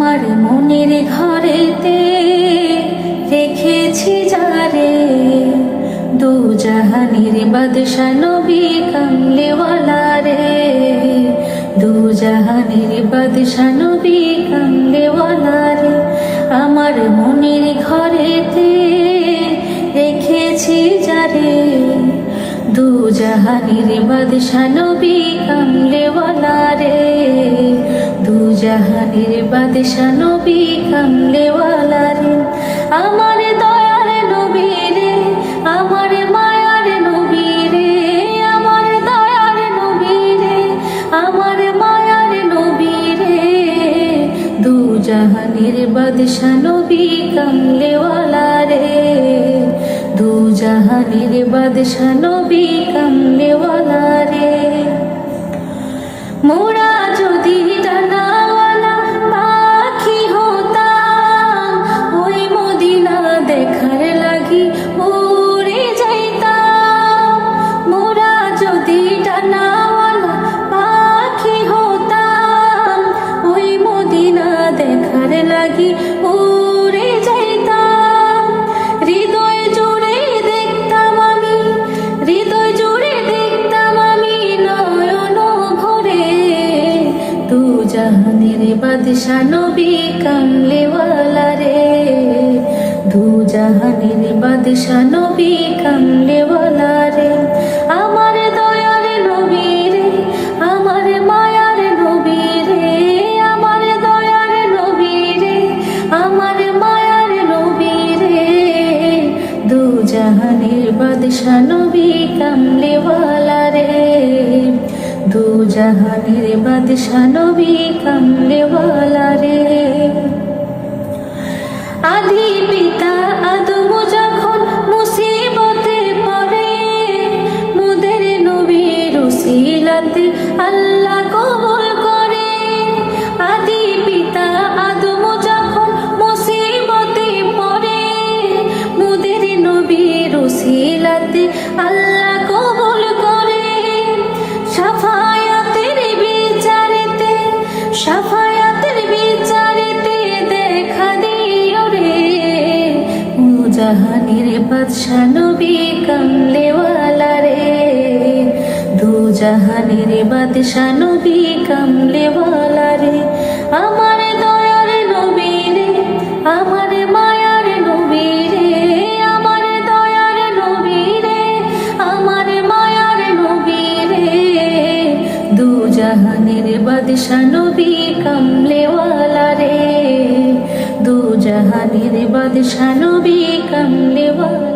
আমার মনের ঘরেতে রেখেছি যারে, দু জাহানের বাদশা নবী কামলেওয়ালা রে, দু জাহানের বাদশা নবী কামলেওয়ালা রে। আমার মনের ঘরেতে রেখেছি যারে, দু জাহানের বাদশা নবী কামলেওয়ালা রে, দু জাহানের বাদশা নবী কামলেওয়ালা রে। আমার দয়ার নবী রে, আমার মায়ার নবী রে, আমার দয়ার নবী রে, আমার মায়ার নবী রে, দু জাহানের বাদশা নবী কামলেওয়ালা রে, দু জাহানের বাদশা নবী কামলেওয়ালা রে। মোরা যদি ডানাওয়ালা পাখি হতাম, ওই মদিনা দেখার লাগি উড়ে যাইতাম। মোরা যদি ডানাওয়ালা পাখি হতাম, ওই মদিনা দেখার লাগি উড়ে যাইতাম। হৃদয় জুড়ে দেখতাম আমি, হৃদয় জুড়ে দেখতাম আমি নয়ন ভরে, দু জাহানের বাদশা নবী কামলেওয়ালা রে, দু জাহানের বাদশা নবী কামলেওয়ালা রে। আমার দয়ার নবী রে, আমার মায়ার নবী রে, আমার দয়ার নবী রে, আমার মায়ার নবী রে, দু জাহানের বাদশা নবী কামলেওয়ালা রে, দু জাহানের বাদশা নবী কামলেওয়ালা রে। আদি পিতা আদম যখন মুসিবতে পড়ে, মুদের নবীর উসিলাতে আল্লাহ কবুল করে। আদি পিতা আদম যখন মুসিবতে পড়ে, মুদের নবীর উসিলাতে আল্লাহ কবুল করে। শাফায়াতের বিচারেতে, শাফায়াতের বিচারেতে দেখা দিও রে, দু জাহানের বাদশা নবী কামলেওয়ালা রে, দু জাহানের বাদশা নবী কামলেওয়ালা রে। আমার দয়ার নবী রে, আমার মায়ার নবী রে, আমার দয়ার নবী রে, আমার মায়ার নবী রে, দু জাহানের বাদশা নবী কামলেওয়ালা রে, দু জাহানের বাদশা নবী কামলেওয়ালা।